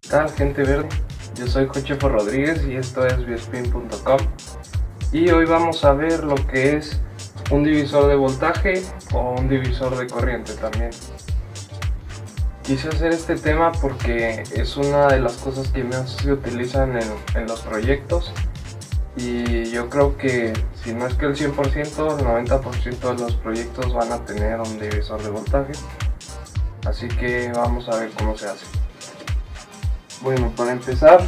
¿Qué tal, gente verde? Yo soy Jochefo Rodríguez y esto es biospin.com, y hoy vamos a ver lo que es un divisor de voltaje o un divisor de corriente también. Quise hacer este tema porque es una de las cosas que más se utilizan en los proyectos, y yo creo que si no es que el 100%, el 90% de los proyectos van a tener un divisor de voltaje, así que vamos a ver cómo se hace. Bueno, para empezar,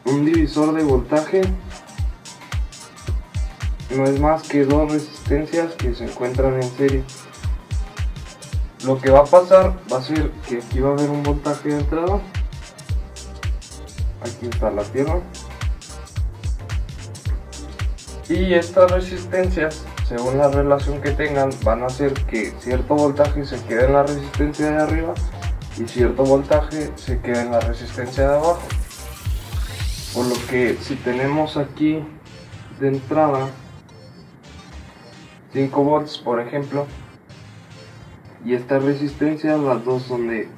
un divisor de voltaje no es más que dos resistencias que se encuentran en serie. Lo que va a pasar va a ser que aquí va a haber un voltaje de entrada, aquí está la tierra, y estas resistencias, según la relación que tengan, van a hacer que cierto voltaje se quede en la resistencia de arriba y cierto voltaje se queda en la resistencia de abajo. Por lo que si tenemos aquí de entrada 5 volts, por ejemplo, y estas resistencias, las dos son de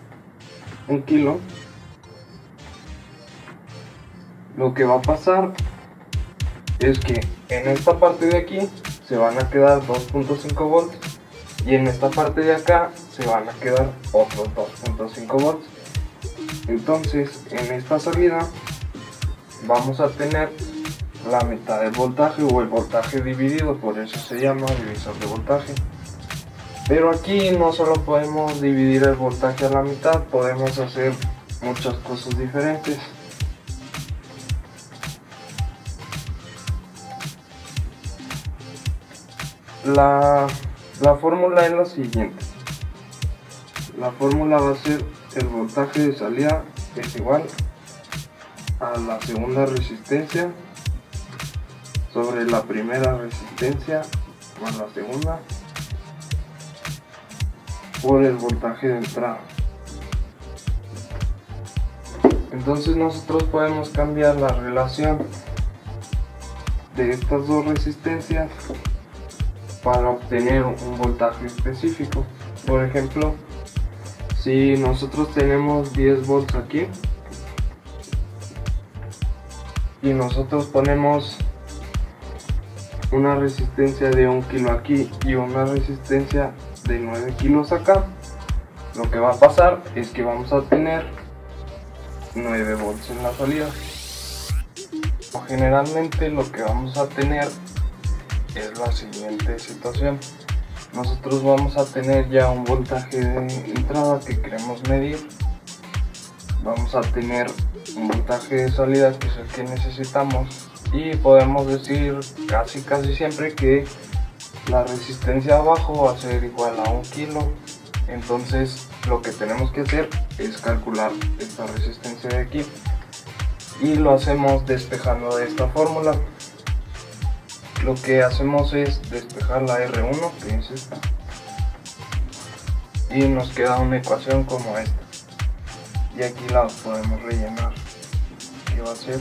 1 kilo, lo que va a pasar es que en esta parte de aquí se van a quedar 2.5 volts y en esta parte de acá se van a quedar otros 2.5 volts. Entonces en esta salida vamos a tener la mitad del voltaje o el voltaje dividido, por eso se llama divisor de voltaje. Pero aquí no solo podemos dividir el voltaje a la mitad, podemos hacer muchas cosas diferentes. La fórmula es la siguiente. La fórmula va a ser: el voltaje de salida es igual a la segunda resistencia sobre la primera resistencia más la segunda por el voltaje de entrada. Entonces nosotros podemos cambiar la relación de estas dos resistencias para obtener un voltaje específico. Por ejemplo, si nosotros tenemos 10 volts aquí y nosotros ponemos una resistencia de 1 kilo aquí y una resistencia de 9 kilos acá, lo que va a pasar es que vamos a tener 9 volts en la salida. Generalmente lo que vamos a tener es la siguiente situación: nosotros vamos a tener ya un voltaje de entrada que queremos medir, vamos a tener un voltaje de salida que es el que necesitamos, y podemos decir casi siempre que la resistencia abajo va a ser igual a 1 kilo. Entonces lo que tenemos que hacer es calcular esta resistencia de aquí, y lo hacemos despejando de esta fórmula. Lo que hacemos es despejar la R1, que es esta, y nos queda una ecuación como esta, y aquí la podemos rellenar, que va a ser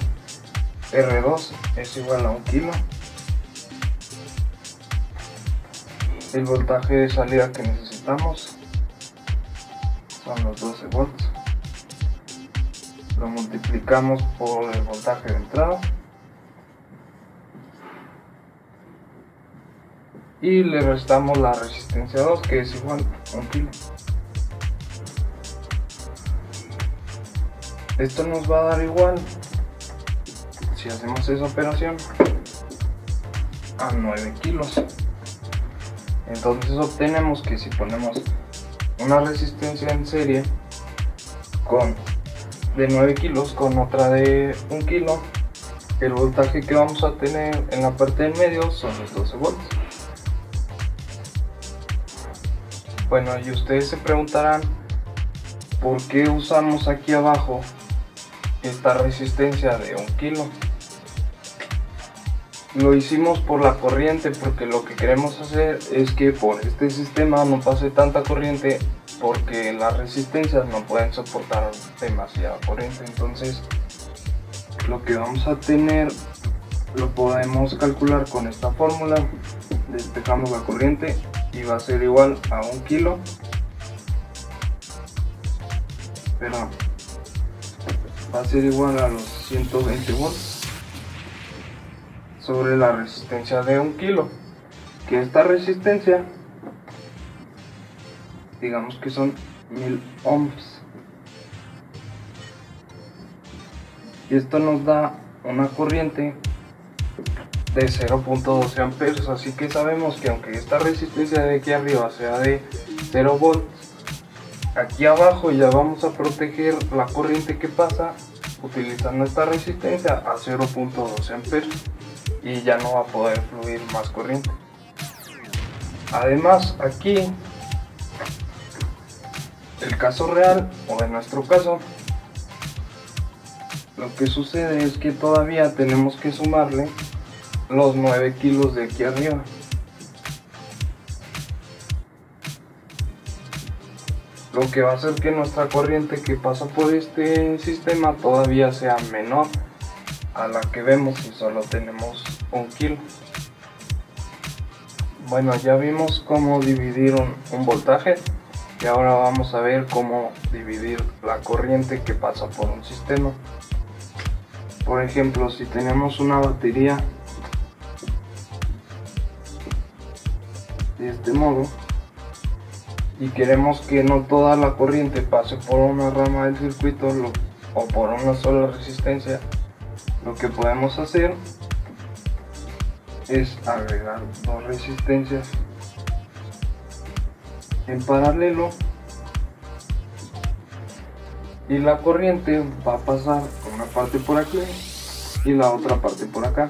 R2 es igual a 1 kilo, el voltaje de salida que necesitamos son los 12 volts, lo multiplicamos por el voltaje de entrada y le restamos la resistencia 2, que es igual a 1 kilo. Esto nos va a dar igual, si hacemos esa operación, a 9 kilos. Entonces obtenemos que si ponemos una resistencia en serie de 9 kilos con otra de 1 kilo, el voltaje que vamos a tener en la parte del medio son los 12 volts. Bueno, y ustedes se preguntarán por qué usamos aquí abajo esta resistencia de 1 kilo. Lo hicimos por la corriente, porque lo que queremos hacer es que por este sistema no pase tanta corriente, porque las resistencias no pueden soportar demasiada corriente. Entonces lo que vamos a tener lo podemos calcular con esta fórmula. Despejamos la corriente y va a ser igual a 1 kilo, pero va a ser igual a los 120 volts sobre la resistencia de 1 kilo, que esta resistencia digamos que son 1000 ohms, y esto nos da una corriente de 0.12 amperes, así que sabemos que aunque esta resistencia de aquí arriba sea de 0 volts, aquí abajo ya vamos a proteger la corriente que pasa utilizando esta resistencia a 0.12 amperes y ya no va a poder fluir más corriente. Además, aquí el caso real, o en nuestro caso, lo que sucede es que todavía tenemos que sumarle los 9 kilos de aquí arriba. Lo que va a hacer que nuestra corriente que pasa por este sistema todavía sea menor a la que vemos si solo tenemos 1 kilo. Bueno, ya vimos cómo dividir un voltaje y ahora vamos a ver cómo dividir la corriente que pasa por un sistema. Por ejemplo, si tenemos una batería de este modo y queremos que no toda la corriente pase por una rama del circuito o por una sola resistencia, lo que podemos hacer es agregar 2 resistencias en paralelo y la corriente va a pasar una parte por aquí y la otra parte por acá.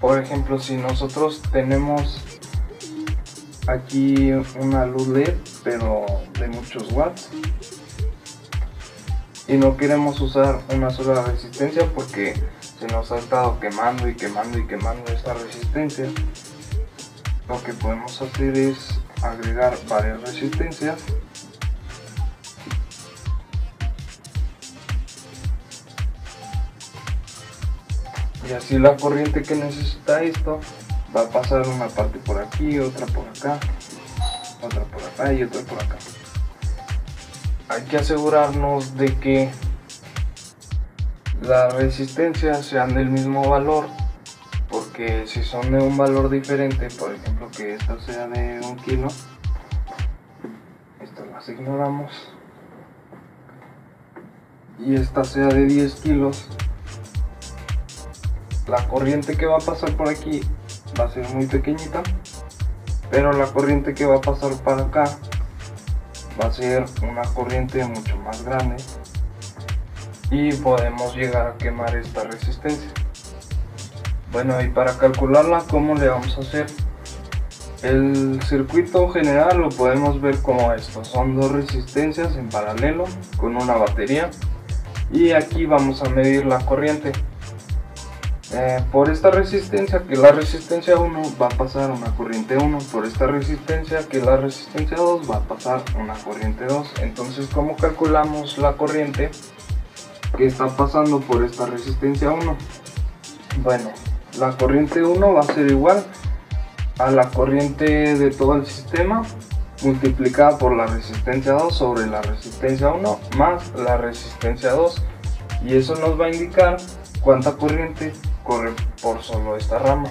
Por ejemplo, si nosotros tenemos aquí una luz LED pero de muchos watts y no queremos usar una sola resistencia porque se nos ha estado quemando y quemando y quemando esta resistencia, lo que podemos hacer es agregar varias resistencias y así la corriente que necesita esto va a pasar una parte por aquí, otra por acá, otra por acá y otra por acá. Hay que asegurarnos de que las resistencias sean del mismo valor, porque si son de un valor diferente, por ejemplo que esta sea de 1 kilo, estas las ignoramos, y esta sea de 10 kilos, la corriente que va a pasar por aquí va a ser muy pequeñita, pero la corriente que va a pasar para acá va a ser una corriente mucho más grande y podemos llegar a quemar esta resistencia. Bueno, y para calcularla, ¿cómo le vamos a hacer? El circuito general lo podemos ver como esto: son 2 resistencias en paralelo con una batería, y aquí vamos a medir la corriente. Por esta resistencia, que es la resistencia 1, va a pasar una corriente 1. Por esta resistencia, que es la resistencia 2, va a pasar una corriente 2. Entonces, ¿cómo calculamos la corriente que está pasando por esta resistencia 1? Bueno, la corriente 1 va a ser igual a la corriente de todo el sistema multiplicada por la resistencia 2 sobre la resistencia 1 más la resistencia 2, y eso nos va a indicar cuánta corriente corre por solo esta rama.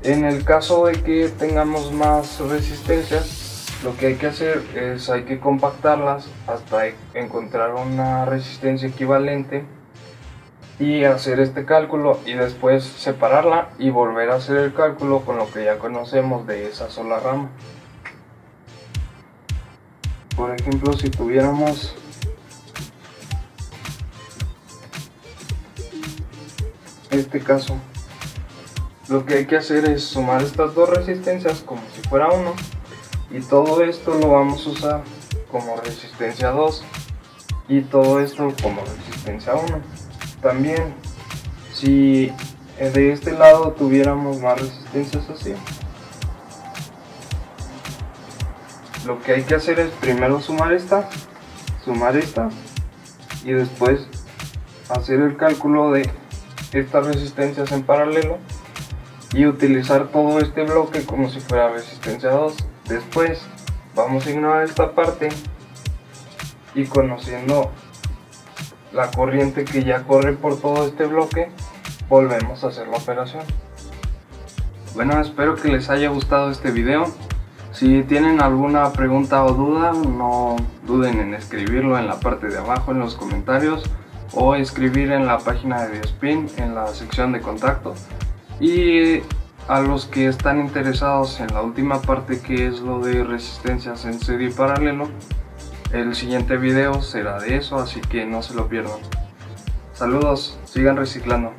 En el caso de que tengamos más resistencias, lo que hay que hacer es hay que compactarlas hasta encontrar una resistencia equivalente y hacer este cálculo, y después separarla y volver a hacer el cálculo con lo que ya conocemos de esa sola rama. Por ejemplo, si tuviéramos este caso, lo que hay que hacer es sumar estas 2 resistencias como si fuera uno, y todo esto lo vamos a usar como resistencia 2 y todo esto como resistencia 1. También, si de este lado tuviéramos más resistencias así, lo que hay que hacer es primero sumar esta y después hacer el cálculo de estas resistencias en paralelo y utilizar todo este bloque como si fuera resistencia 2. Después vamos a ignorar esta parte y conociendo la corriente que ya corre por todo este bloque, volvemos a hacer la operación. Bueno, espero que les haya gustado este video. Si tienen alguna pregunta o duda, no duden en escribirlo en la parte de abajo en los comentarios o escribir en la página de Spin en la sección de contacto. Y a los que están interesados en la última parte, que es lo de resistencias en serie y paralelo, el siguiente video será de eso, así que no se lo pierdan. Saludos, sigan reciclando.